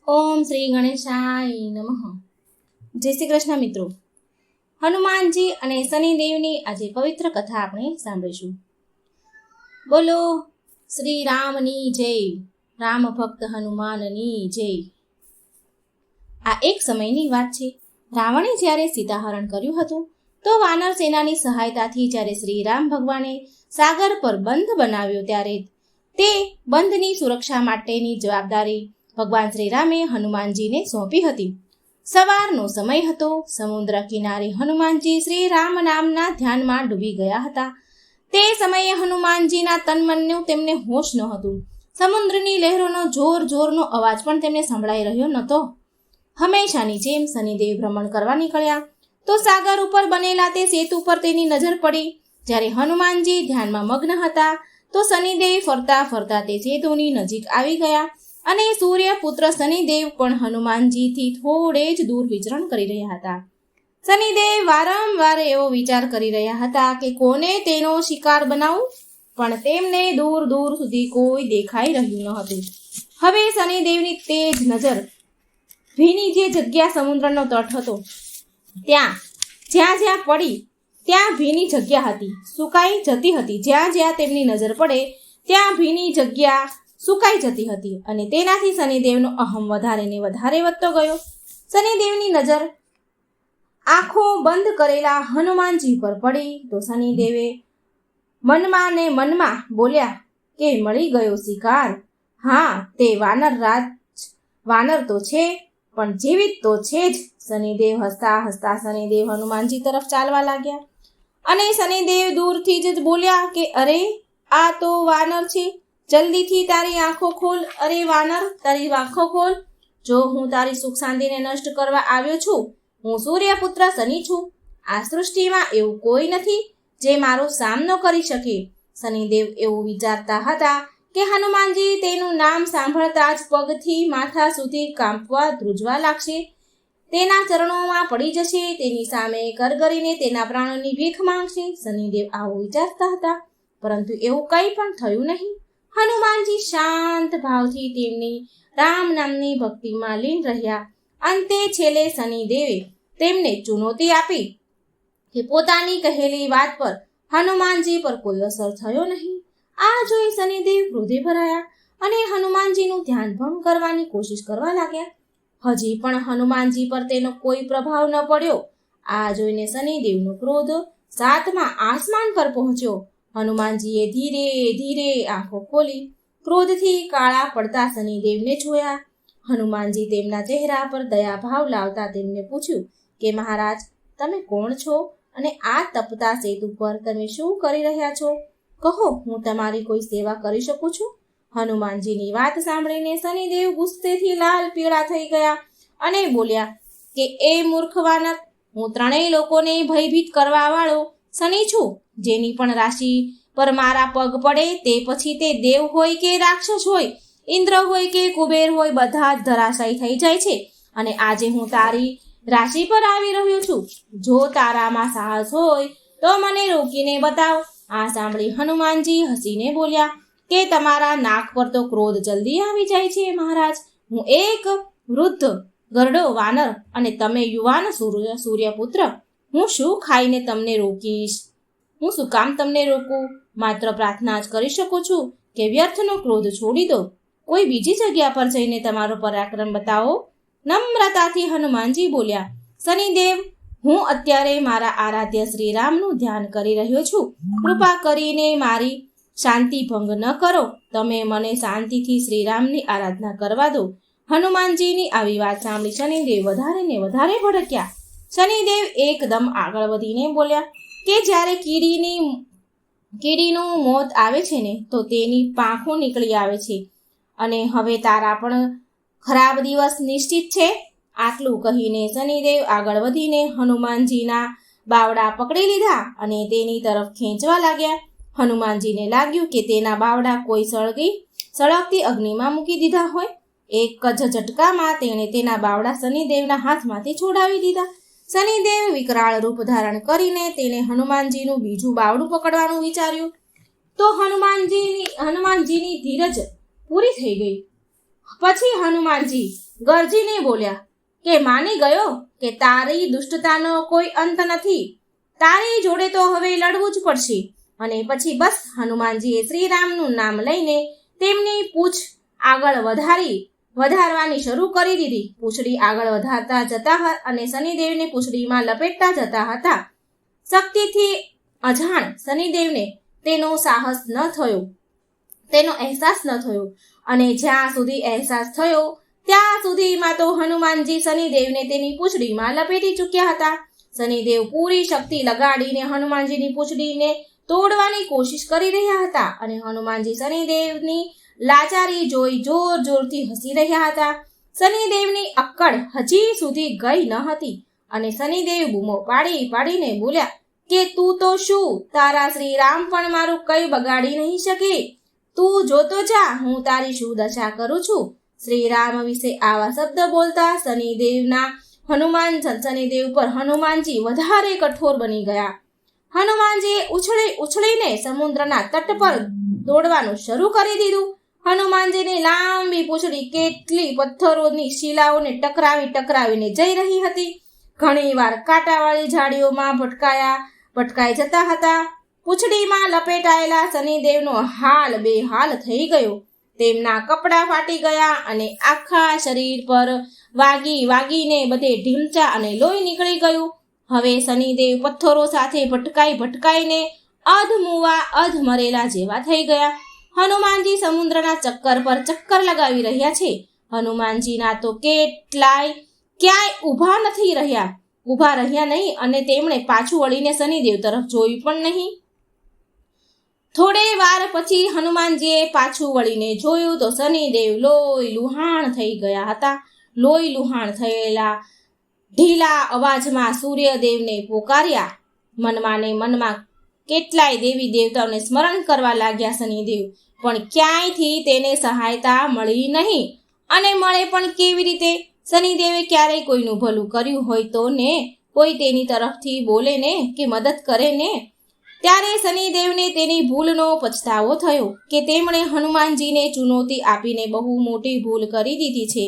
ઓમ શ્રી ગણેશાય નમઃ. જય શ્રી કૃષ્ણ મિત્રો. હનુમાનજી અને શનિદેવની આજે પવિત્ર કથા આપણે સાંભળીશું. બોલો શ્રી રામની જય, રામ ભક્ત હનુમાનની જય. આ એક સમયની વાત છે. રાવણે જ્યારે સીતાહરણ કર્યું હતું તો વાનર સેનાની સહાયતાથી જ્યારે શ્રી રામ ભગવાને સાગર પર બંધ બનાવ્યો ત્યારે તે બંધની સુરક્ષા માટેની જવાબદારી ભગવાન શ્રી રામે હનુમાનજીને સોંપી હતી. સવારનો સમય હતો. સમુદ્ર કિનારે હનુમાનજી શ્રી રામ નામના ધ્યાનમાં ડૂબી ગયા હતા. તે સમયે હનુમાનજીના તનમનનું તેમને હોશ ન હતું. સમુદ્રની લહેરોનો જોરનો અવાજ પણ તેમને સંભળાઈ રહ્યો નહોતો. હંમેશાની જેમ શનિદેવ ભ્રમણ કરવા નીકળ્યા તો સાગર ઉપર બનેલા તે સેતુ પર તેની નજર પડી. જ્યારે હનુમાનજી ધ્યાનમાં મગ્ન હતા તો શનિદેવ ફરતા ફરતા તે સેતુની નજીક આવી ગયા અને સૂર્યપુત્ર શનિદેવ પણ હનુમાનજીથી થોડે જ દૂર વિચરણ કરી રહ્યા હતા. શનિદેવ વારંવાર એવો વિચાર કરી રહ્યા હતા કે કોને તેનો શિકાર બનાવું, પણ તેમને દૂર દૂર સુધી કોઈ દેખાઈ રહ્યું ન હતું. હવે શનિદેવની તેજ નજર ભીની જે જગ્યા સમુદ્રનો તટ હતો ત્યાં જ્યાં પડી ત્યાં ભીની જગ્યા હતી, સુકાઈ જતી હતી. જ્યાં તેમની નજર પડે ત્યાં ભીની જગ્યા સુકાઈ જતી હતી અને તેનાથી શનિદેવનો અહમ વધારે ને વધારે વધતો ગયો. શનિદેવની નજર આંખો બંધ કરેલા હનુમાનજી પર પડી તો શનિદેવે મનમાં ને મનમાં બોલ્યા કે મળી ગયો શિકાર. હા, તે વાનર તો છે પણ જીવિત તો છે જ. શનિદેવ હસતા હસતા શનિદેવ હનુમાનજી તરફ ચાલવા લાગ્યા અને શનિદેવ દૂરથી જ બોલ્યા કે અરે, આ તો વાનર છે. જલ્દીથી તારી આંખો ખોલ. અરે વાનર, તારી આંખો ખોલ. જો હું તારી સુખ શાંતિને નષ્ટ કરવા આવ્યો છું. હું સૂર્યપુત્ર શનિ છું. આ સૃષ્ટિમાં એવું કોઈ નથી જે મારો સામનો કરી શકે. શનિદેવ એવું વિચારતા હતા કે હનુમાનજી તેનું નામ સાંભળતા જ પગથી માથા સુધી કાંપવા ધ્રુજવા લાગશે, તેના ચરણોમાં પડી જશે, તેની સામે કરગરીને તેના પ્રાણોની ભીખ માંગશે. શનિદેવ આવું વિચારતા હતા, પરંતુ એવું કંઈ પણ થયું નહીં. હનુમાનજી શાંત ભાવથી તેમની રામ નામની ભક્તિમાં લીન રહ્યા. અંતે છેલ્લે શનિદેવે તેમને ચુનૌતી આપી કે પોતાની કહેલી વાત પર હનુમાનજી પર કોઈ અસર થયો નહીં. આ જોઈ શનિદેવ ક્રોધે ભરાયા અને હનુમાનજીનું ધ્યાન ભંગ કરવાની કોશિશ કરવા લાગ્યા. હજી પણ હનુમાનજી પર તેનો કોઈ પ્રભાવ ન પડ્યો. આ જોઈને શનિદેવનો ક્રોધ સાતમા આસમાન પર પહોંચ્યો. હનુમાનજીએ ધીરે ધીરે આંખો ખોલી ક્રોધથી કાળા પડતા શનિદેવને જોયા. હનુમાનજી તેમના ચહેરા પર દયાભાવ લાવતા તેમને પૂછ્યું કે મહારાજ, તમે કોણ છો અને આ તપતા સેતુ પર તમે શું કરી રહ્યા છો? કહો, હું તમારી કોઈ સેવા કરી શકું છું? હનુમાનજીની વાત સાંભળીને શનિદેવ ગુસ્સેથી લાલ પીળા થઈ ગયા અને બોલ્યા કે એ મૂર્ખ વાનર, હું ત્રણેય લોકોને ભયભીત કરવા વાળો શનિ છું. જેની પણ રાશિ પર મારા પગ પડે તે પછી તે દેવ હોય કે રાક્ષસ હોય, ઇન્દ્ર હોય કે કુબેર હોય, બધા જ ધરાશાયી થઈ જાય છે. અને આજે હું તારી રાશિ પર આવી રહ્યો છું. જો તારામાં સાહસ હોય તો મને રોકીને બતાવ. આ સાંભળી હનુમાનજી હસીને બોલ્યા કે તમારા નાક પર તો ક્રોધ જલ્દી આવી જાય છે મહારાજ. હું એક વૃદ્ધ ગરડો વાનર અને તમે યુવાન સૂર્યપુત્ર. હું શું ખાઈને તમને રોકીશ? હું શું કામ તમને રોકું? માત્ર પ્રાર્થના જ કરી શકું છું કે વ્યર્થનો ક્રોધ છોડી દો. કોઈ બીજી જગ્યા પર જઈને તમારો પરાક્રમ બતાવો. નમ્રતાથી હનુમાનજી બોલ્યા, શનિદેવ, હું અત્યારે મારા આરાધ્ય શ્રી રામનું ધ્યાન કરી રહ્યો છું. કૃપા કરીને મારી શાંતિ ભંગ ન કરો. તમે મને શાંતિથી શ્રી રામની આરાધના કરવા દો. હનુમાનજીની આવી વાત સાંભળી શનિદેવ વધારે ને વધારે ભડક્યા. શનિદેવ એકદમ આગળ વધીને બોલ્યા કે જ્યારે કીડીનું મોત આવે છે ને તો તેની પાંખો નીકળી આવે છે અને હવે તારા પણ ખરાબ દિવસ નિશ્ચિત છે. આટલું કહીને શનિદેવ આગળ વધીને હનુમાનજીના બાવડા પકડી લીધા અને તેની તરફ ખેંચવા લાગ્યા. હનુમાનજીને લાગ્યું કે તેના બાવડા કોઈ સળગતી અગ્નિમાં મૂકી દીધા હોય. એક જ ઝટકામાં તેણે તેના બાવડા શનિદેવના હાથમાંથી છોડાવી દીધા. શનિદેવ વિકરાળ રૂપ ધારણ કરીને તેને હનુમાનજીનું બીજું બાવડું પકડવાનું વિચાર્યું તો હનુમાનજીની ધીરજ પૂરી થઈ ગઈ. પછી હનુમાનજી ગરજીને બોલ્યા કે માની ગયો કે તારી દુષ્ટતાનો કોઈ અંત નથી, તારી જોડે તો હવે લડવું જ પડશે. અને પછી બસ હનુમાનજીએ શ્રીરામનું નામ લઈને તેમની પૂંછ આગળ વધારવાની શરૂ કરી દીધી. પૂંછડી આગળ વધારતા જતા અને શનિદેવને પૂંછડીમાં લપેટતા જતા હતા. શક્તિથી અજાણ શનિદેવને તેનો અહેસાસ ન થયો અને જ્યાં સુધી અહેસાસ થયો ત્યાં સુધીમાં તો હનુમાનજી શનિદેવને તેની પૂંછડીમાં લપેટી ચૂક્યા હતા. શનિદેવ પૂરી શક્તિ લગાડીને હનુમાનજીની પૂંછડીને તોડવાની કોશિશ કરી રહ્યા હતા અને હનુમાનજી શનિદેવની લાચારી જોઈ જોર જોરથી હસી રહ્યા હતા. શનિદેવની અક્કડ હજી સુધી ગઈ ન હતી અને શનિદેવ બૂમો પાડીને બોલ્યા કે તું તો શું, તારા શ્રી રામ પણ મારું કઈ બગાડી નહીં શકે. તું જોતો જા હું તારી શું દશા કરું છું. શ્રી રામ વિશે આવા શબ્દ બોલતા શનિદેવ પર હનુમાનજી વધારે કઠોર બની ગયા. હનુમાનજીએ ઉછળીને સમુદ્રના તટ પર દોડવાનું શરૂ કરી દીધું. હનુમાનજીની લાંબી પૂંછડી કેટલી પથ્થરોની શિલાઓને ટકરાવીને જઈ રહી હતી. ઘણીવાર કાંટાવાળી ઝાડીઓમાં ભટકાઈ જતા હતા. પૂંછડીમાં લપેટાયેલા શનિદેવનો હાલ બેહાલ થઈ ગયો. તેમના કપડાં ફાટી ગયા અને આખા શરીર પર વાગીને બધે ઢીમચા અને લોહી નીકળી ગયું. હવે શનિદેવ પથ્થરો સાથે ભટકાઈને અધ મરેલા જેવા થઈ ગયા. હનુમાનજી સમુદ્રના ચક્કર પર ચક્કર લગાવી રહ્યા છે. હનુમાનજીના તો ક્યાંય ઊભા રહ્યા નહીં અને તેમણે પાછું વળીને શનિદેવ તરફ જોયું પણ નહીં. થોડે વાર પછી હનુમાનજીએ પાછું વળીને જોયું તો શનિદેવ લોહી લુહાણ થઈ ગયા હતા. લોહી લુહાણ થયેલા ઢીલા અવાજમાં સૂર્યદેવને પોકાર્યા. મનમાં કેટલાય દેવી દેવતાઓને સ્મરણ કરવા લાગ્યા શનિદેવ, પણ ક્યાંયથી તેને સહાયતા મળી નહીં. અને મળે પણ કેવી રીતે? શનિદેવે ક્યારેય કોઈનું ભલું કર્યું હોય તો ને કોઈ તેની તરફથી બોલે ને કે મદદ કરે ને. ત્યારે શનિદેવને તેની ભૂલનો પછતાવો થયો કે તેમણે હનુમાનજીને ચુનૌતી આપીને બહુ મોટી ભૂલ કરી દીધી છે.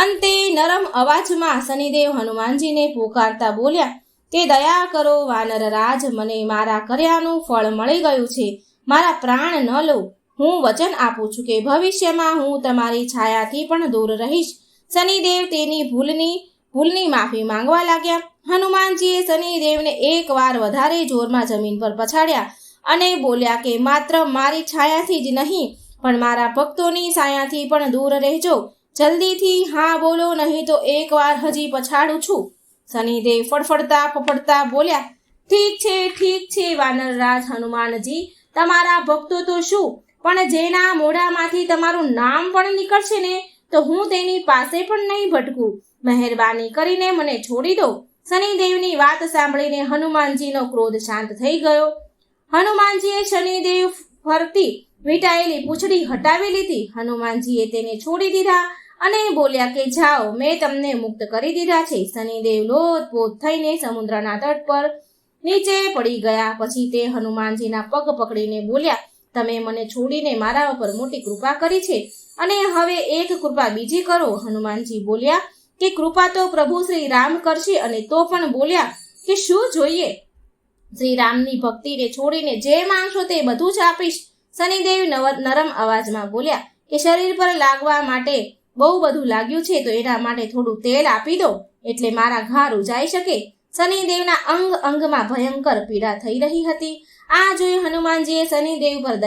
અંતે નરમ અવાજમાં શનિદેવ હનુમાનજીને પોકારતા બોલ્યા કે દયા કરો વાનરરાજ, મને મારા કર્યાનું ફળ મળી ગયું છે. મારા પ્રાણ ન લો. હું વચન આપું છું કે ભવિષ્યમાં હું તમારી છાયાથી પણ દૂર રહીશ. શનિદેવ તેની ભૂલની માફી માંગવા લાગ્યા. હનુમાનજીએ શનિદેવને એકવાર વધારે જોરમાં જમીન પર પછાડ્યા અને બોલ્યા કે માત્ર મારી છાયાથી જ નહીં પણ મારા ભક્તોની છાયાથી પણ દૂર રહેજો. જલ્દીથી હા બોલો, નહીં તો એકવાર હજી પછાડું છું. શનિદેવ ફફડતા બોલ્યા ઠીક છે વાનરરાજ હનુમાનજી, તમારા ભક્તો તો શું, પણ જેના મોઢામાંથી તમારું નામ પણ નીકળશે ને તો હું તેની પાસે પણ નહીં ભટકું. મહેરબાની કરીને મને છોડી દો. શનિદેવની વાત સાંભળીને હનુમાનજીનો ક્રોધ શાંત થઈ ગયો. હનુમાનજીએ શનિદેવ ફરતી વીંટાયેલી પૂંછડી હટાવી લીધી. હનુમાનજીએ તેને છોડી દીધા અને બોલ્યા કે જાઓ, મેં તમને મુક્ત કરી દીધા છે. શનિદેવ લોથપોથ થઈને સમુદ્રના તટ પર નીચે પડી ગયા. પછી તે હનુમાનજીના પગ પકડીને બોલ્યા તમે મને છોડીને મારા ઉપર મોટી કૃપા કરી છે અને હવે એક કૃપા બીજી કરો. હનુમાનજી બોલ્યા કે કૃપા તો પ્રભુ શ્રી રામ કરશે. અને તો પણ બોલ્યા કે શું જોઈએ? શ્રી રામની ભક્તિને છોડીને જે માંગશો તે બધું જ આપીશ. શનિદેવ નરમ અવાજમાં બોલ્યા કે શરીર પર લાગવા માટે બહુ બધું લાગ્યું છે તો એના માટે થોડું તેલ આપી દો એટલે મારા ઘા રૂજાઈ શકે. શનિદેવના અંગમાં ભયંકર પીડા થઈ રહી હતી. આ જોઈ હનુમાનજીએ શનિદેવ પર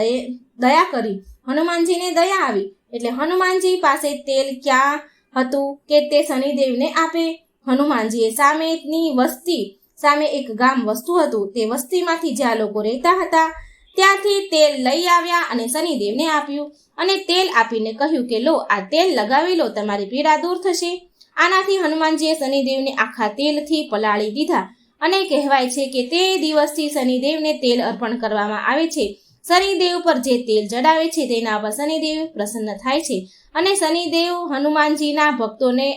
દયા કરી. હનુમાનજીને દયા આવી એટલે હનુમાનજી પાસે તેલ ક્યાં હતું કે તે શનિદેવને આપે. હનુમાનજીએ સામે એક ગામ વસતું હતું. તે વસ્તીમાંથી જ્યાં લોકો રહેતા હતા ત્યાંથી તેલ લઈ આવ્યા અને શનિદેવને આપ્યું અને તેલ આપીને કહ્યું કે લો, આ તેલ લગાવી લો, તમારી પીડા દૂર થશે. આનાથી હનુમાનજીએ શનિદેવને આખા તેલથી પલાળી દીધા અને કહેવાય છે કે તે દિવસથી શનિદેવને તેલ અર્પણ કરવામાં આવે છે. શનિદેવ પર જે તેલ ચડાવે છે તેના પર શનિદેવ પ્રસન્ન થાય છે અને શનિદેવ હનુમાનજીના ભક્તોને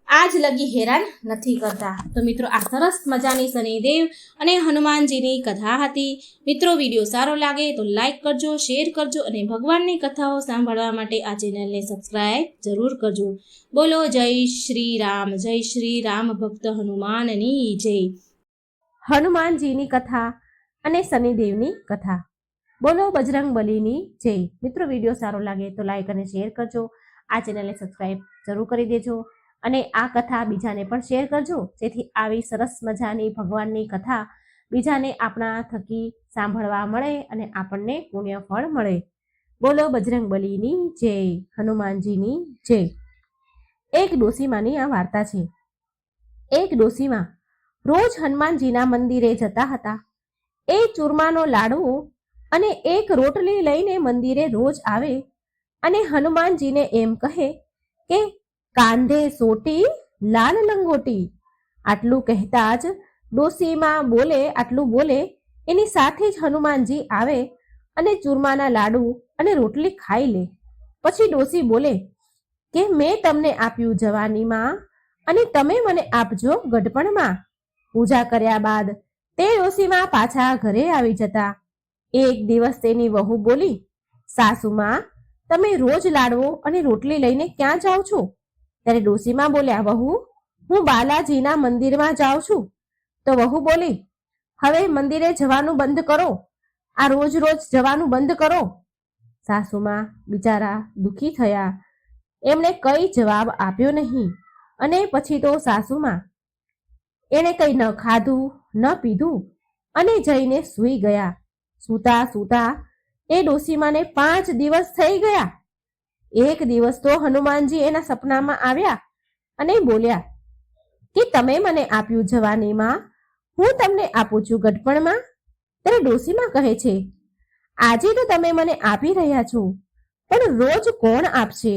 આજ લગી હેરાન નથી કરતા. તો મિત્રો આ સરસ મજાની શનિદેવ અને હનુમાનજીની કથા હતી. મિત્રો વિડીયો સારો લાગે તો લાઈક કરજો, શેર કરજો અને ભગવાનની કથાઓ સાંભળવા માટે આ ચેનલને સબસ્ક્રાઈબ જરૂર કરજો. બોલો જય શ્રી રામ ભક્ત હનુમાનની જય. હનુમાનજીની કથા અને શનિદેવની કથા. બોલો બજરંગબલીની જય. મિત્રો વિડીયો સારો લાગે તો લાઈક અને શેર કરજો. આ ચેનલને સબસ્ક્રાઈબ જરૂર કરી દેજો અને આ કથા બીજાને પણ શેર કરજો, જેથી આવી સરસ મજાની ભગવાનની કથા બીજાને આપણા થકી સાંભળવા મળે અને આપણને પુણ્ય ફળ મળે. બોલો બજરંગબલીની જય, હનુમાનજીની જય. એક ડોસીમાની આ વાર્તા છે. એક ડોસીમાં રોજ હનુમાનજીના મંદિરે જતા હતા. એ ચૂરમાનો લાડવો અને એક રોટલી લઈને મંદિરે રોજ આવે અને હનુમાનજીને એમ કહે કે કાંધે સોટી લાલ લંગોટી. આટલું કહેતા જ ડોસીમાં આટલું બોલે એની સાથે જ હનુમાનજી આવે અને ચૂરમાના લાડુ અને રોટલી ખાઈ લે. પછી ડોસી બોલે કે મેં તમને આપ્યું જવાનીમાં અને તમે મને આપજો ગઢપણમાં. પૂજા કર્યા બાદ તે ડોસીમાં પાછા ઘરે આવી જતા. એક દિવસ તેની વહુ બોલી, સાસુમાં તમે રોજ લાડવો અને રોટલી લઈને ક્યાં જાઓ છો? ત્યારે ડોસીમાં બોલ્યા, વહુ હું બાલાજીના મંદિરમાં જાઉં છું. તો વહુ બોલી, હવે મંદિરે જવાનું બંધ કરો, આ રોજ રોજ જવાનું બંધ કરો. સાસુમાં બિચારા દુઃખી થયા. એમણે કઈ જવાબ આપ્યો નહીં અને પછી તો સાસુમાં એણે કઈ ન ખાધું ન પીધું અને જઈને સૂઈ ગયા. સૂતા સૂતા એ ડોસીમાને 5 દિવસ થઈ ગયા. એક દિવસ તો હનુમાનજી એના સપનામાં આવ્યા અને બોલ્યા કે તમે મને આપ્યું જવાનીમાં, હું તમને આપું છું ગઢપણમાં. ત્યારે ડોસીમાં કહે છે, આજે તો તમે મને આપી રહ્યા છો, પણ રોજ કોણ આપશે?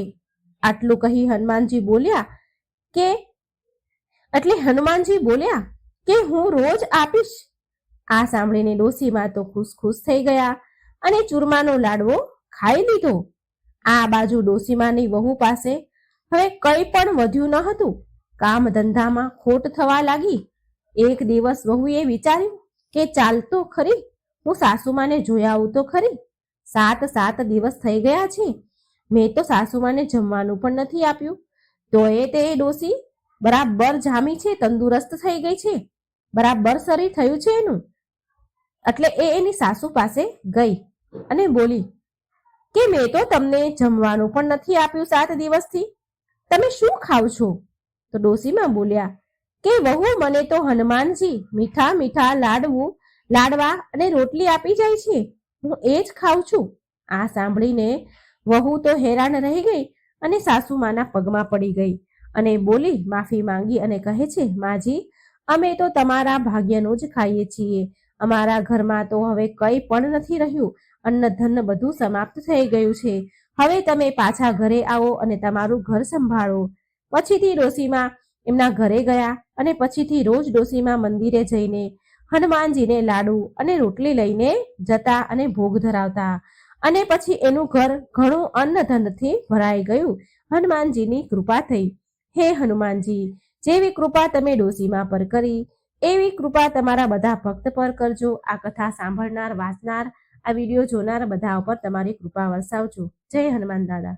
આટલું કહી હનુમાનજી બોલ્યા કે હું રોજ આપીશ. આ સાંભળીને ડોસીમાં તો ખુશ થઈ ગયા અને ચૂરમાનો લાડવો ખાઈ લીધો. આ બાજુ ડોસીમાની વહુ પાસે હવે કંઈ પણ વધ્યું ન હતું. કામ ધંધામાં ખોટ થવા લાગી. એક દિવસ વહુએ વિચાર્યું કે ચાલ તો ખરી, હું સાસુમાને જોઈ આવું તો ખરી. 7 દિવસ થઈ ગયા છે, મેં તો સાસુમાને જમવાનું પણ નથી આપ્યું. તો તે ડોસી બરાબર જામી છે, તંદુરસ્ત થઈ ગઈ છે, બરાબર શરીર થયું છે એનું. એટલે એની સાસુ પાસે ગઈ અને બોલી કે મેં તો તમને જમવાનું પણ નથી આપ્યું 7 દિવસથી, તમે શું ખાવ છો? તો ડોસીમાં બોલ્યા કે વહુ મને તો હનુમાનજી મીઠા લાડવા અને રોટલી આપી જાય છે, હું એ જ ખાઉં છું. આ સાંભળીને વહુ તો હેરાન રહી ગઈ અને સાસુમાના પગમાં પડી ગઈ અને બોલી માફી માંગી અને કહે છે, માજી અમે તો તમારા ભાગ્યનું જ ખાઈએ છીએ, અમારા ઘરમાં તો હવે કંઈ પણ નથી રહ્યું, અન્ન ધન બધું સમાપ્ત થઈ ગયું છે, હવે તમે પાછા ઘરે આવો અને તમારું ઘર સંભાળો. પછીથી ડોસીમાં એમના ઘરે ગયા અને પછીથી રોજ ડોસીમાં મંદિરે જઈને હનુમાનજીને લાડુ અને રોટલી લઈને જતા અને ભોગ ધરાવતા અને પછી એનું ઘર ઘણું અન્ન ધનથી ભરાઈ ગયું. હનુમાનજીની કૃપા થઈ. હે હનુમાનજી, જેવી કૃપા તમે ડોસીમાં પર કરી એવી કૃપા તમારા બધા ભક્ત પર કરજો. આ કથા સાંભળનાર, વાંચનાર, આ વિડીયો જોનાર બધા ઉપર તમારી કૃપા વરસાવજો. જય હનુમાન દાદા.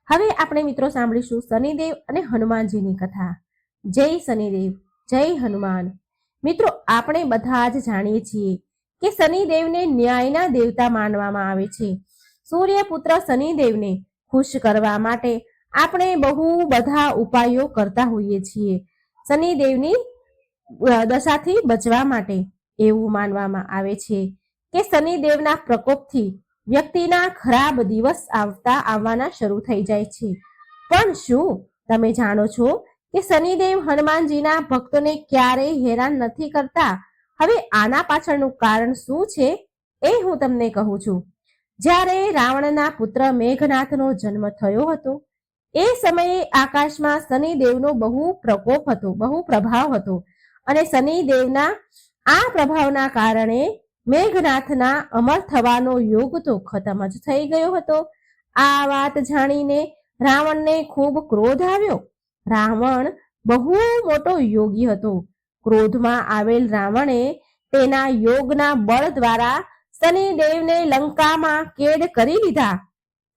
હવે આપણે મિત્રો સાંભળીશું શનિદેવ અને હનુમાનજીની કથા. જય શનિદેવ, જય હનુમાન. મિત્રો આપણે બધા જ જાણીએ છીએ કે શનિદેવને ન્યાયના દેવતા માનવામાં આવે છે. સૂર્યપુત્ર શનિદેવને ખુશ કરવા માટે આપણે બહુ બધા ઉપાયો કરતા હોઈએ છીએ. શનિદેવની દશાથી બચવા માટે એવું માનવામાં આવે છે કે શનિદેવના પ્રકોપથી વ્યક્તિના ખરાબ દિવસ આવવાના શરૂ થઈ જાય છે. પણ શું તમે જાણો છો કે શનિદેવ હનુમાનજીના ભક્તોને ક્યારેય હેરાન નથી કરતા? હવે આના પાછળનું કારણ શું છે એ હું તમને કહું છું. જ્યારે રાવણના પુત્ર મેઘનાથનો જન્મ થયો હતો એ સમયે આકાશમાં શનિદેવનો બહુ પ્રભાવ હતો અને શનિદેવના આ પ્રભાવના કારણે મેઘનાથના અમર થવાનો યોગ તો ખતમ જ થઈ ગયો હતો. આ વાત જાણીને રાવણને ખૂબ ક્રોધ આવ્યો રાવણ બહુ મોટો યોગી હતો. ક્રોધમાં આવેલ રાવણે તેના યોગના બળ દ્વારા શનિદેવને લંકામાં કેદ કરી લીધા.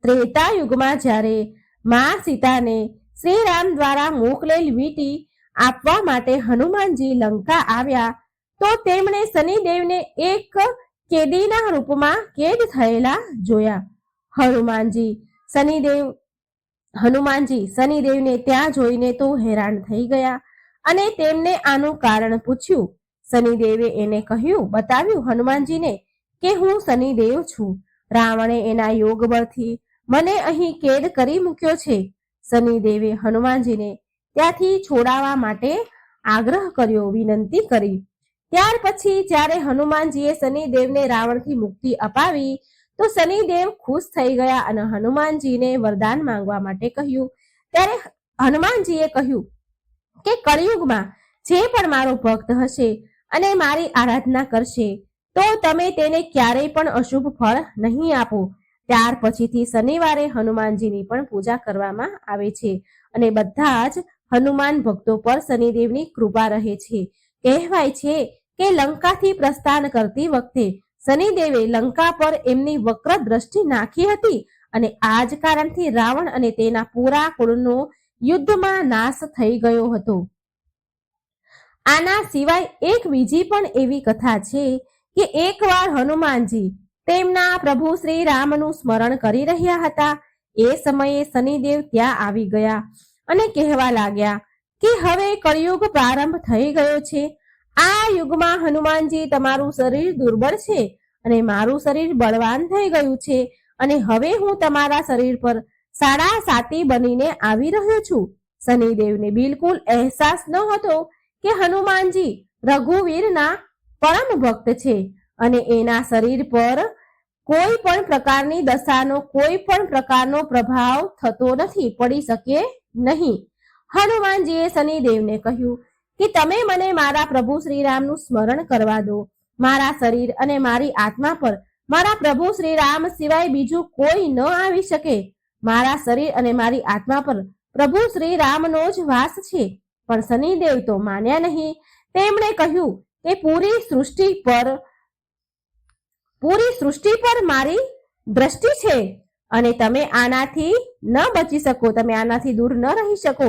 ત્રેતા યુગમાં જ્યારે મા સીતાને શ્રી રામ દ્વારા મોકલેલ વીંટી આપવા માટે હનુમાનજી લંકા આવ્યા તો તેમણે શનિદેવને એક કેદીના રૂપમાં કેદ થયેલા જોયા. હનુમાનજી શનિદેવને ત્યાં જોઈને તો હેરાન થઈ ગયા અને તેમને આનું કારણ પૂછ્યું. શનિદેવે એને બતાવ્યું હનુમાનજીને કે હું શનિદેવ છું. રાવણે એના યોગ બળથી મને અહીં કેદ કરી મૂક્યો છે. શનિદેવે હનુમાનજીને ત્યાંથી છોડાવવા માટે આગ્રહ કર્યો, વિનંતી કરી. ત્યાર પછી જ્યારે હનુમાનજીએ શનિદેવને રાવણથી મુક્તિ અપાવી તો શનિદેવ ખુશ થઈ ગયા અને હનુમાનજીને વરદાન માંગવા માટે કહ્યું. ત્યારે હનુમાનજીએ કહ્યું કે કળિયુગમાં જે પણ મારો ભક્ત હશે અને મારી આરાધના કરશે તો તમે તેને ક્યારેય પણ અશુભ ફળ નહીં આપો. ત્યાર પછીથી શનિવારે હનુમાનજીની પણ પૂજા કરવામાં આવે છે અને બધા જ હનુમાન ભક્તો પર શનિદેવની કૃપા રહે છે. કહેવાય છે કે લંકાથી પ્રસ્થાન કરતી વખતે શનિદેવે લંકા પર એમની વક્ર દ્રષ્ટિ નાખી હતી અને આ જ કારણથી રાવણ અને તેના પૂરા કુળનો યુદ્ધમાં નાશ થઈ ગયો હતો. આના સિવાય એક બીજી પણ એવી કથા છે કે એકવાર હનુમાનજી તેમના પ્રભુ શ્રી રામનું સ્મરણ કરી રહ્યા હતા. એ સમયે શનિદેવ ત્યાં આવી ગયા અને કહેવા લાગ્યા કે હવે કળિયુગ પ્રારંભ થઈ ગયો છે. આ યુગમાં હનુમાનજી તમારું શરીર દુર્બળ છે અને મારું શરીર બળવાન થઈ ગયું છે અને હવે હું તમારા શરીર પર સાડા સાતી બનીને આવી રહ્યો છું. શનિદેવને બિલકુલ અહેસાસ ન હતો કે હનુમાનજી રઘુવીરના પરમ ભક્ત છે અને એના શરીર પર કોઈ પણ પ્રકારની દશાનો કોઈ પણ પ્રકારનો પ્રભાવ થતો નથી, પડી શકે નહીં. હનુમાનજીએ શનિદેવને કહ્યું કે તમે મને મારા પ્રભુ શ્રીરામનું સ્મરણ કરવા દો. મારા શરીર અને મારી આત્મા પર મારા પ્રભુ શ્રીરામ સિવાય બીજું કોઈ ન આવી શકે. મારા શરીર અને મારી આત્મા પર પ્રભુ શ્રીરામનો જ વાસ છે. પણ શનિદેવ તો માન્યા નહીં. તેમણે કહ્યું કે પૂરી સૃષ્ટિ પર મારી દ્રષ્ટિ છે અને તમે આનાથી ન બચી શકો, તમે આનાથી દૂર ન રહી શકો.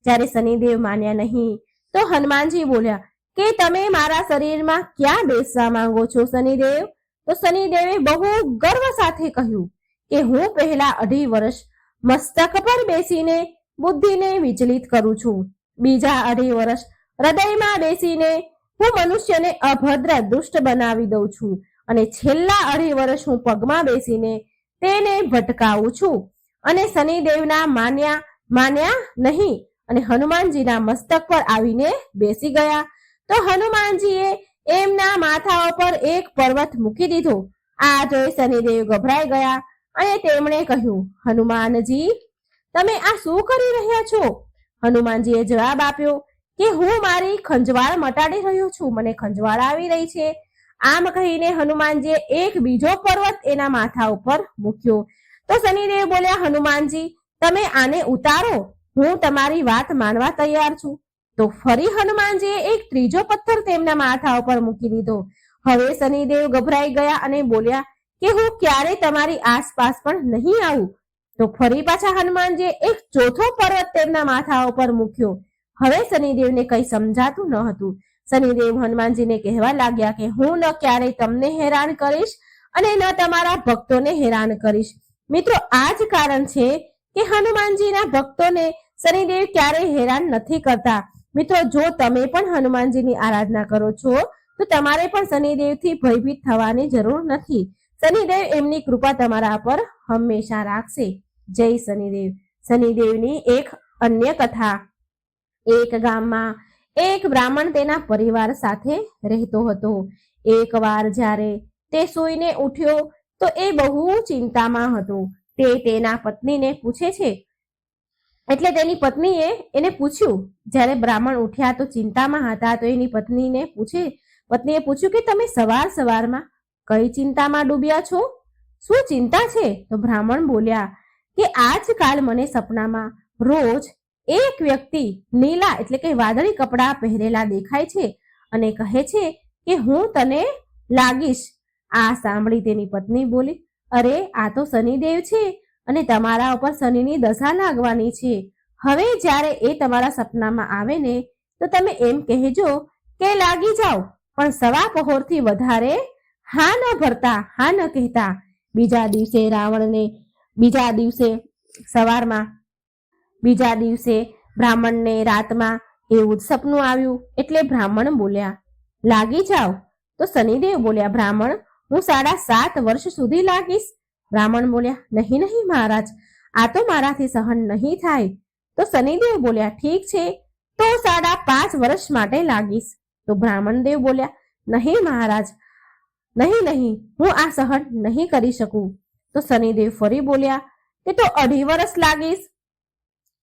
જ્યારે શનિદેવ માન્યા નહીં તો હનુમાનજી બોલ્યા કે તમે મારા શરીરમાં ક્યાં બેસવા માંગો છો શનિદેવ? તો શનિદેવે બહુ ગર્વ સાથે કહ્યું કે હું પહેલા 2.5 વર્ષ મસ્તક પર બેસીને બુદ્ધિને વિચલિત કરું છું. બીજા 2.5 વર્ષ હૃદયમાં બેસીને હું મનુષ્યને અભદ્ર દુષ્ટ બનાવી દઉં છું અને છેલ્લા 2.5 વર્ષ હું પગમાં બેસીને તેને ભટકાવું છું. અને શનિદેવના માન્યા નહીં અને હનુમાનજીના મસ્તક પર આવીને બેસી ગયા. તો હનુમાનજીએ એમના માથા ઉપર એક પર્વત મૂકી દીધો. આ જોઈ શનિદેવ ગભરાઈ ગયા અને તેમણે કહ્યું, હનુમાનજી તમે આ શું કરી રહ્યા છો? હનુમાનજીએ જવાબ આપ્યો કે હું મારી ખંજવાળ મટાડી રહ્યો છું, મને ખંજવાળ આવી રહી છે. આમ કહીને હનુમાનજીએ એક બીજો પર્વત એના માથા ઉપર મૂક્યો. તો શનિદેવ બોલ્યા, હનુમાનજી તમે આને ઉતારો, હું તમારી વાત માનવા તૈયાર છું. તો ફરી હનુમાનજીએ એક ત્રીજો પથ્થર તેમના માથા ઉપર મૂકી દીધો. હવે શનિદેવ ગભરાઈ ગયા અને બોલ્યા કે હું ક્યારે તમારી આસપાસ પણ નહીં આવું. તો ફરી પાછા હનુમાનજીએ એક ચોથો પર્વત તેમના માથા ઉપર મૂક્યો. હવે શનિદેવને કંઈ સમજાતું ન હતું. શનિદેવ હનુમાનજીને કહેવા લાગ્યા કે હું ન ક્યારેય તમને હેરાન કરીશ અને ન તમારા ભક્તોને હેરાન કરીશ. મિત્રો, આ જ કારણ છે કે હનુમાનજીના ભક્તોને શનિદેવ ક્યારેય હેરાન નથી કરતા. મિત્રો, જો તમે પણ હનુમાનજીની આરાધના કરો છો તો તમારે પણ શનિદેવથી ભયભીત થવાની જરૂર નથી. શનિદેવ એમની કૃપા તમારા પર હંમેશા રાખશે. જય શનિદેવ. શનિદેવની એક અન્ય કથા. એક ગામમાં એક બ્રાહ્મણ તેના પરિવાર સાથે રહેતો હતો. એકવાર જ્યારે તે સૂઈને ઉઠ્યો તો એ બહુ ચિંતામાં હતો. તે તેના પત્નીને પૂછે છે, એટલે તેની પત્નીએ એને પૂછ્યું. જ્યારે બ્રાહ્મણ ઉઠ્યા તો ચિંતામાં હતા તો એની પત્નીએ પૂછ્યું કે તમે સવારમાં કઈ ચિંતામાં ડૂબ્યા છો? શું ચિંતા છે? તો બ્રાહ્મણ બોલ્યા કે આજકાલ મને સપનામાં રોજ એક વ્યક્તિ નીલા એટલે કે વાદળી કપડાં પહેરેલા દેખાય છે અને કહે છે કે હું તને લાગીશ. આ સાંભળી તેની પત્ની બોલી, અરે આ તો શનિદેવ છે અને તમારા ઉપર શનિની દશા લાગવાની છે. હવે જ્યારે એ તમારા સપનામાં આવે ને તો તમે એમ કહેજો કે લાગી જાઓ, પણ સવા પહોરથી વધારે હા ન ભરતા, હા ન કહેતા. બીજા દિવસે બ્રાહ્મણને રાતમાં એવું જ સપનું આવ્યું એટલે બ્રાહ્મણ બોલ્યા, લાગી જાઓ. તો શનિદેવ બોલ્યા, બ્રાહ્મણ હું 7.5 વર્ષ સુધી લાગીશ. બ્રાહ્મણ બોલ્યા, નહીં નહીં મહારાજ, આ તો મારાથી સહન નહીં થાય. તો શનિદેવ બોલ્યા, ઠીક છે તો 5.5 વર્ષ માટે લાગીશ. તો બ્રાહ્મણ દેવ બોલ્યા, નહીં મહારાજ, નહીં, હું આ સહન નહીં કરી શકું. તો શનિદેવ ફરી બોલ્યા કે તો 2.5 વર્ષ લાગીશ.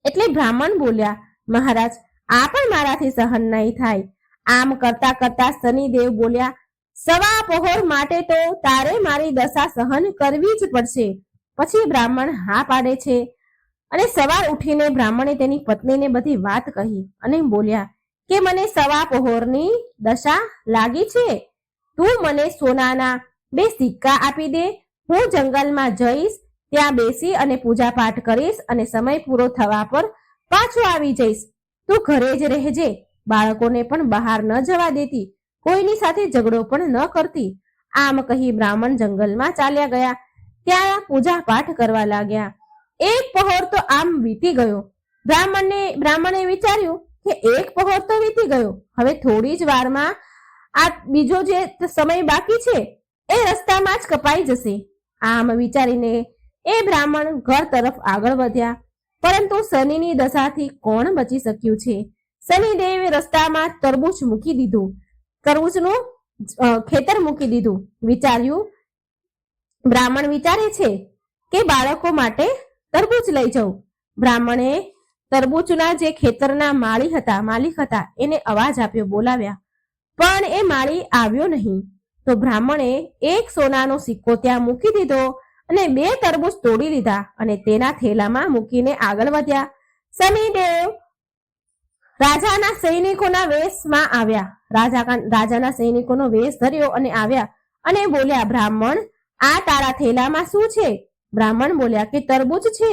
એટલે બ્રાહ્મણ બોલ્યા, મહારાજ આ પણ મારાથી સહન નહીં થાય. આમ કરતા કરતા શનિદેવ બોલ્યા, સવા પહોર માટે તો તારે મારી દશા સહન કરવી જ પડશે. પછી બ્રાહ્મણ હા પાડે છે અને સવાર ઉઠીને બ્રાહ્મણે તેની પત્નીને બધી વાત કહી અને બોલ્યા કે મને સવા પહોરની દશા લાગી છે. તું મને સોનાના 2 સિક્કા આપી દે. હું જંગલમાં જઈશ, ત્યાં બેસી અને પૂજા પાઠ કરીશ અને સમય પૂરો થવા પર પાછો આવી જઈશ. તું ઘરે જ રહેજે. બાળકોને પણ બહાર ન જવા દેતી, કોઈની સાથે ઝઘડો પણ ન કરતી. આમ કહી બ્રાહ્મણ જંગલમાં ચાલ્યા ગયા. ત્યાં પૂજા પાઠ કરવા લાગ્યા. 1 પહોર તો આમ વીતી ગયો. બ્રાહ્મણે વિચાર્યું કે 1 પહોર તો વીતી ગયો, હવે થોડી જ વારમાં આ બીજો જે સમય બાકી છે એ રસ્તામાં જ કપાઈ જશે. આમ વિચારીને એ બ્રાહ્મણ ઘર તરફ આગળ વધ્યા. પરંતુ શનિની દશાથી કોણ બચી શક્યું છે? શનિદેવે રસ્તામાં તરબૂચનું ખેતર મૂકી દીધું. બ્રાહ્મણ વિચારે છે કે બાળકો માટે તરબૂચ લઈ જાઉં. બ્રાહ્મણે તરબૂચના જે ખેતરના માલિક હતા એને અવાજ આપ્યો, બોલાવ્યા, પણ એ માળી આવ્યો નહીં. તો બ્રાહ્મણે 1 સોનાનો સિક્કો ત્યાં મૂકી દીધો અને 2 તરબૂચ તોડી લીધા અને તેના થેલામાં મૂકીને આગળ વધ્યા. શનિદેવ રાજાના સૈનિકોના વેશમાં આવ્યા. રાજાના સૈનિકોનો વેશ ધર્યો અને આવ્યા અને બોલ્યા, બ્રાહ્મણ આ તારા થેલામાં શું છે? બ્રાહ્મણ બોલ્યા કે તરબૂચ છે,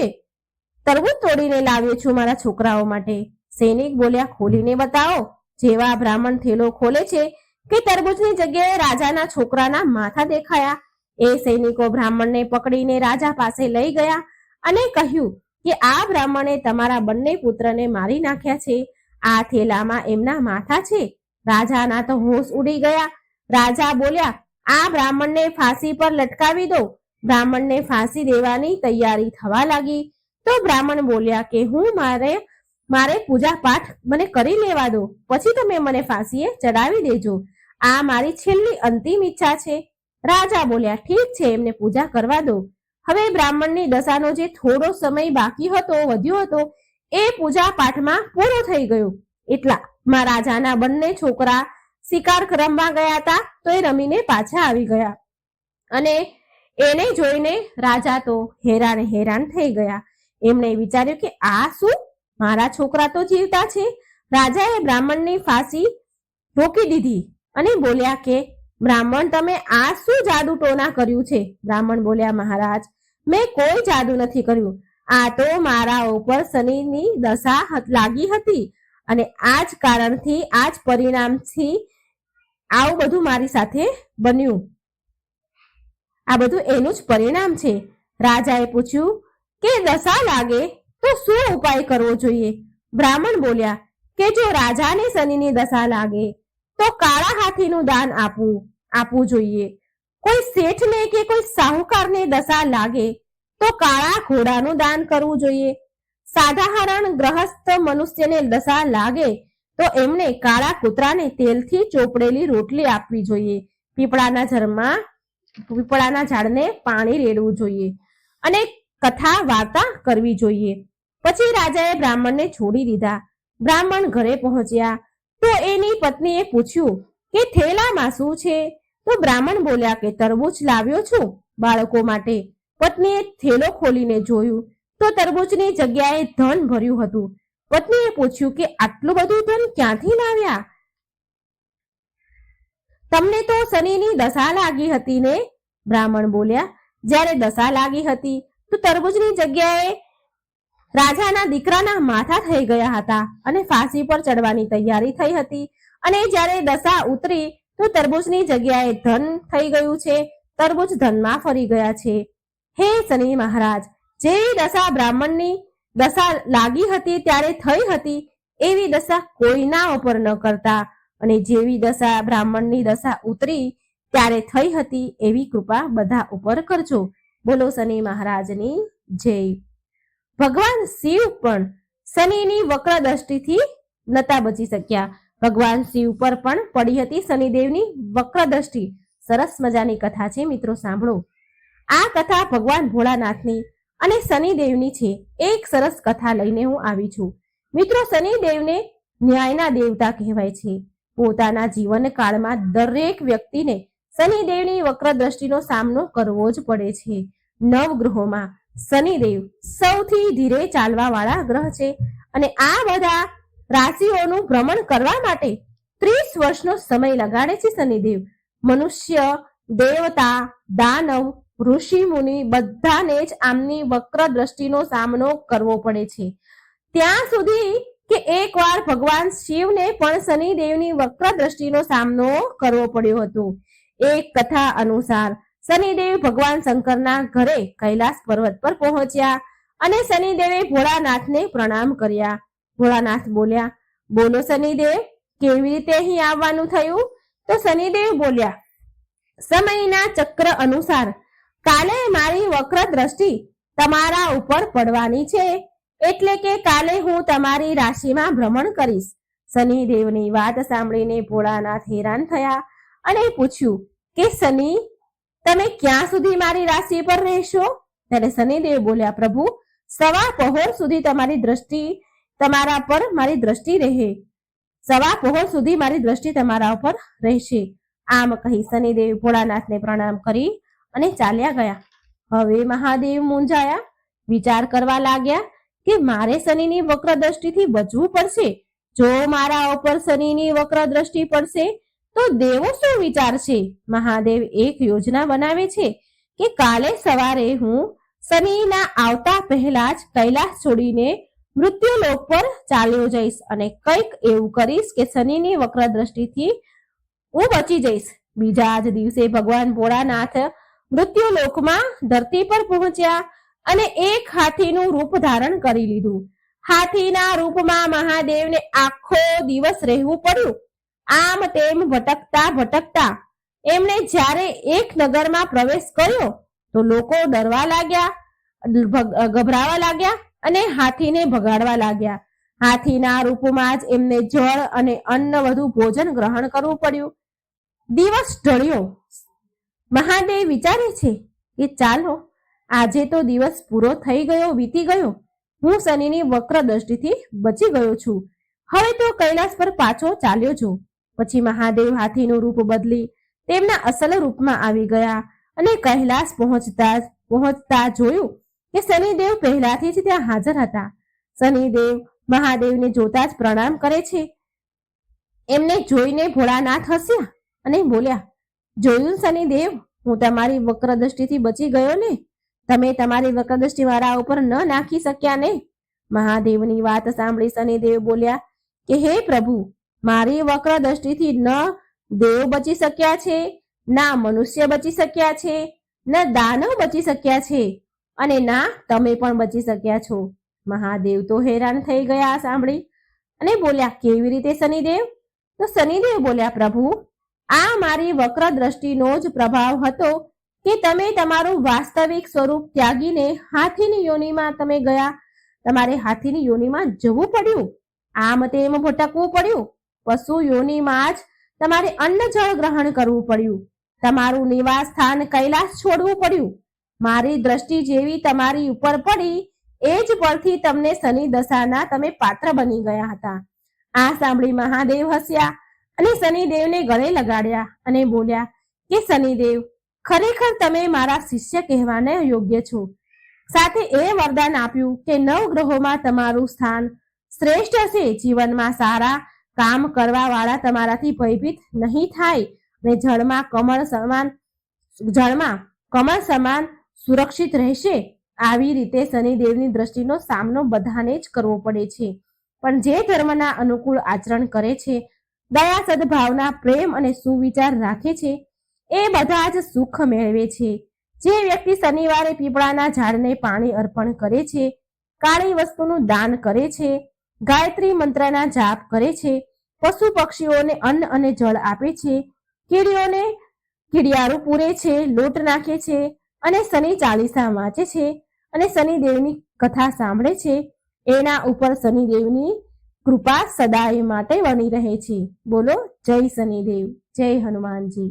તરબૂચ તોડીને લાવ્યો છું મારા છોકરાઓ માટે. સૈનિક બોલ્યા, ખોલીને બતાવો. જેવા બ્રાહ્મણ થેલો ખોલે છે કે તરબૂચની જગ્યાએ રાજાના છોકરાના માથા દેખાયા. એ સૈનિકો બ્રાહ્મણને પકડીને રાજા પાસે લઈ ગયા અને કહ્યું કે આ બ્રાહ્મણે તમારા બંને પુત્રને મારી નાખ્યા છે. આ થેલામાં એમના માથા છે. રાજાના તો હોશ ઉડી ગયા. રાજા બોલ્યા, આ બ્રાહ્મણને ફાંસી પર લટકાવી દો. બ્રાહ્મણને ફાંસી દેવાની તૈયારી થવા લાગી. તો બ્રાહ્મણ બોલ્યા કે મારે પૂજા પાઠ મને કરી લેવા દો, પછી તમે મને ફાંસીએ ચડાવી દેજો. આ મારી છેલ્લી અંતિમ ઈચ્છા છે. રાજા બોલ્યા, ઠીક છે, એમને પૂજા કરવા દો. હવે બ્રાહ્મણની દશાનો જે થોડો સમય બાકી વધ્યો હતો એ પૂજા પાઠમાં પૂરો થઈ ગયો. એટલામાં રાજાના બંને છોકરા શિકાર રમવા ગયા હતા તો એ રમીને પાછા આવી ગયા અને એને જોઈને રાજા તો હેરાન થઈ ગયા. એમણે વિચાર્યું કે આ શું, મારા છોકરા તો જીવતા છે. રાજાએ બ્રાહ્મણની ફાંસી રોકી દીધી અને બોલ્યા કે બ્રાહ્મણ તમે આ શું જાદુ ટોના કર્યું છે? બ્રાહ્મણ બોલ્યા, મહારાજ મેં કોઈ જાદુ નથી કર્યું. આ તો મારા ઉપર શનિની દશા લાગી હતી અને આ જ કારણથી, આ જ પરિણામથી આવું બધું મારી સાથે બન્યું. આ બધું એનું જ પરિણામ છે. રાજાએ પૂછ્યું કે દશા લાગે તો શું ઉપાય કરવો જોઈએ? બ્રાહ્મણ બોલ્યા કે જો રાજાને શનિની દશા લાગે તો કાળા હાથીનું દાન આપવું જોઈએ. કોઈ શેઠને કે કોઈ સાહુકારને દશા લાગે તો કાળા ઘોડાનું દાન કરવું જોઈએ. સાધારણ ગ્રહસ્થ મનુષ્યને દશા લાગે તો એમને કાળા કૂતરાને તેલથી ચોપડેલી રોટલી આપવી જોઈએ. પીપળાના ઝાડને પાણી રેડવું જોઈએ અને કથા વાર્તા કરવી જોઈએ. પછી રાજાએ બ્રાહ્મણને છોડી દીધા. બ્રાહ્મણ ઘરે પહોંચ્યા તો એની પત્નીએ પૂછ્યું કે થેલામાં શું છે? તો બ્રાહ્મણ બોલ્યા કે તરબૂચ લાવ્યો છું બાળકો માટે. પત્નીએ થેલો ખોલીને જોયું તો તરબૂચની જગ્યાએ ધન ભર્યું હતું. પત્નીએ પૂછ્યું કે આટલું બધું ધન ક્યાંથી લાવ્યા? તમને તો શનિની દશા લાગી હતી ને? બ્રાહ્મણ બોલ્યા, જ્યારે દશા લાગી હતી તો તરબૂચની જગ્યાએ રાજાના દીકરાના માથા થઈ ગયા હતા અને ફાંસી પર ચડવાની તૈયારી થઈ હતી, અને જ્યારે દશા ઉતરી તો તરબૂચની જગ્યાએ ધન થઈ ગયું છે, તરબૂચ ધનમાં ફરી ગયા છે. હે શનિ મહારાજ, જેવી દશા બ્રાહ્મણની દશા લાગી હતી ત્યારે થઈ હતી એવી દશા કોઈના ઉપર ન કરતા, અને જેવી દશા બ્રાહ્મણની દશા ઉતરી ત્યારે થઈ હતી એવી કૃપા બધા ઉપર કરજો. બોલો શનિ મહારાજની જય. ભગવાન શિવ પણ શનિની વક્ર દ્રષ્ટિથી નતા બચી શક્યા. ભગવાન શિવ પર પણ પડી હતી શનિદેવની વક્ર દ્રષ્ટિ. સરસ મજાની કથા છે મિત્રો, સાંભળો. આ કથા ભગવાન ભોળાનાથની અને શનિદેવની છે. એક સરસ કથા લઈને હું આવી છું મિત્રો. શનિદેવને ન્યાયના દેવતા કહેવાય છે. પોતાના જીવન કાળમાં દરેક વ્યક્તિને શનિદેવની વક્ર દ્રષ્ટિનો સામનો કરવો જ પડે છે. નવગ્રહોમાં શનિદેવ સૌથી ધીરે ચાલવા વાળા ગ્રહ છે, અને આ બધા રાશિઓનું ભ્રમણ કરવા માટે 30 વર્ષનો સમય લગાડે છે શનિદેવ. મનુષ્ય, દેવતા, દાનવ, ઋષિ મુનિ બધાને જ આમની વક્ર દ્રષ્ટિનો સામનો કરવો પડે છે. ત્યાં સુધી કે એકવાર ભગવાન શિવને પણ શનિદેવની વક્ર દ્રષ્ટિનો સામનો કરવો પડ્યો હતો. એક કથા અનુસાર શનિદેવ ભગવાન શંકરના ઘરે કૈલાસ પર્વત પર પહોંચ્યા અને શનિદેવે ભોળાનાથને પ્રણામ કર્યા. ભોળાનાથ બોલ્યા, બોલો શનિદેવ, કેવી રીતે અહીં આવવાનું થયું? તો શનિદેવ બોલ્યા, સમયના ચક્ર અનુસાર કાલે મારી વક્ર દ્રષ્ટિ તમારા ઉપર પડવાની છે, એટલે કે કાલે હું તમારી રાશિમાં ભ્રમણ કરીશ. શનિદેવની વાત સાંભળીને ભોળાનાથ હેરાન થયા અને પૂછ્યું કે શનિ, તમે ક્યાં સુધી મારી રાશિ પર રહેશો? ત્યારે શનિદેવ બોલ્યા, પ્રભુ, સવા પહોર સુધી તમારા પર મારી દ્રષ્ટિ રહે. સવા પહોર સુધી મારી દ્રષ્ટિ તમારા ઉપર રહેશે. આમ કહી શનિદેવ ભોળાનાથને પ્રણામ કરી અને ચાલ્યા ગયા. હવે મહાદેવ મૂંઝાયા, વિચાર કરવા લાગ્યા કે મારે શનિની વક્ર દ્રષ્ટિથી બચવું પડશે. જો મારા ઉપર શનિની વક્ર દ્રષ્ટિ પડશે તો દેવો શું વિચારશે? મહાદેવ એક યોજના બનાવે છે કે કાલે સવારે હું શનિના આવતા પહેલા જ કૈલાસ છોડીને મૃત્યુલોક પર ચાલ્યો જઈશ અને કંઈક એવું કરીશ કે શનિની વક્ર દ્રષ્ટિથી હું બચી જઈશ. બીજા જ દિવસે ભગવાન ભોળાનાથ મૃત્યુલોકમાં ધરતી પર પહોંચ્યા અને એક હાથીનું રૂપ ધારણ કરી લીધું. હાથીના રૂપમાં મહાદેવને આખો દિવસ રહેવું પડ્યું. આમ તેમ ભટકતા એમણે જ્યારે એક નગરમાં પ્રવેશ કર્યો તો લોકો ડરવા લાગ્યા, ગભરાવા લાગ્યા અને હાથીને ભગાડવા લાગ્યા. હાથીના રૂપમાં જ એમને જળ અને અન્ન વધુ ભોજન ગ્રહણ કરવું પડ્યું. દિવસ ઢળ્યો. મહાદેવ વિચારે છે કે ચાલો, આજે તો દિવસ પૂરો થઈ ગયો, વીતી ગયો. હું શનિની વક્ર દ્રષ્ટિથી બચી ગયો છું. હવે તો કૈલાસ પર પાછો ચાલ્યો છું. પછી મહાદેવ હાથીનું રૂપ બદલી તેમના અસલ રૂપમાં આવી ગયા અને કૈલાસ પહોંચતા જોયું કે શનિદેવ પહેલાથી જ ત્યાં હાજર હતા. શનિદેવ મહાદેવને જોતા જ પ્રણામ કરે છે. એમને જોઈને ભોળાનાથ હસ્યા અને બોલ્યા, જોયું શનિદેવ, હું તમારી વક્ર દ્રષ્ટિથી બચી ગયો ને? તમે તમારી વક્ર દ્રષ્ટિ મારા ઉપર ન નાખી શક્યા ને? મહાદેવની વાત સાંભળી શનિદેવ બોલ્યા કે હે પ્રભુ, મારી વક્ર દ્રષ્ટિથી ન દેવ બચી શક્યા છે, ના મનુષ્ય બચી શક્યા છે, ન દાનવ બચી શક્યા છે, અને ના તમે પણ બચી શક્યા છો. મહાદેવ તો હેરાન થઈ ગયા સાંભળી અને બોલ્યા, કેવી રીતે શનિદેવ? તો શનિદેવ બોલ્યા, પ્રભુ, આ મારી વક્ર દ્રષ્ટિનો જ પ્રભાવ હતો કે તમે તમારું વાસ્તવિક સ્વરૂપ ત્યાગીને હાથીની યોનિમાં તમે ગયા. તમારે હાથીની યોનિમાં જવું પડ્યું, આમ તેમ ભટકવું પડ્યું. પશુ યોનિમાં જ તમારે અન્ન જળ ગ્રહણ કરવું પડ્યું. તમારું નિવાસ સ્થાન કૈલાસ છોડવું પડ્યું. મારી દ્રષ્ટિ જેવી તમારી ઉપર પડી એ જ પરથી તમને શનિ દશાના તમે પાત્ર બની ગયા હતા. આ સાંભળી મહાદેવ હસ્યા અને શનિદેવને ગળે લગાડ્યા અને બોલ્યા કે શનિદેવ, ખરેખર તમે મારા શિષ્ય કહેવાને યોગ્ય છો. સાથે એ વરદાન આપ્યું કે 9 ગ્રહોમાં તમારું સ્થાન શ્રેષ્ઠ હશે. જીવનમાં સારા કામ કરવા વાળા તમારાથી ભયભીત નહીં થાય અને જળમાં કમળ સમાન સુરક્ષિત રહેશે. આવી રીતે શનિદેવની દ્રષ્ટિનો સામનો બધાને જ કરવો પડે છે. પણ જે ધર્મના અનુકૂળ આચરણ કરે છે, દયા, સદભાવના, પ્રેમ અને સુવિચાર રાખે છે, એ બધા જ સુખ મેળવે છે. જે વ્યક્તિ શનિવારે પીપળાના ઝાડને પાણી અર્પણ કરે છે, કાળી વસ્તુનું દાન કરે છે, ગાયત્રી મંત્રના જાપ કરે છે, પશુ પક્ષીઓને અન્ન અને જળ આપે છે, કીડીઓને કીડિયારું પૂરે છે, લોટ નાખે છે અને શનિ ચાલીસા વાંચે છે અને શનિદેવની કથા સાંભળે છે, એના ઉપર શનિદેવની કૃપા સદાય માટે બની રહે છે. બોલો જય શનિદેવ, જય હનુમાનજી.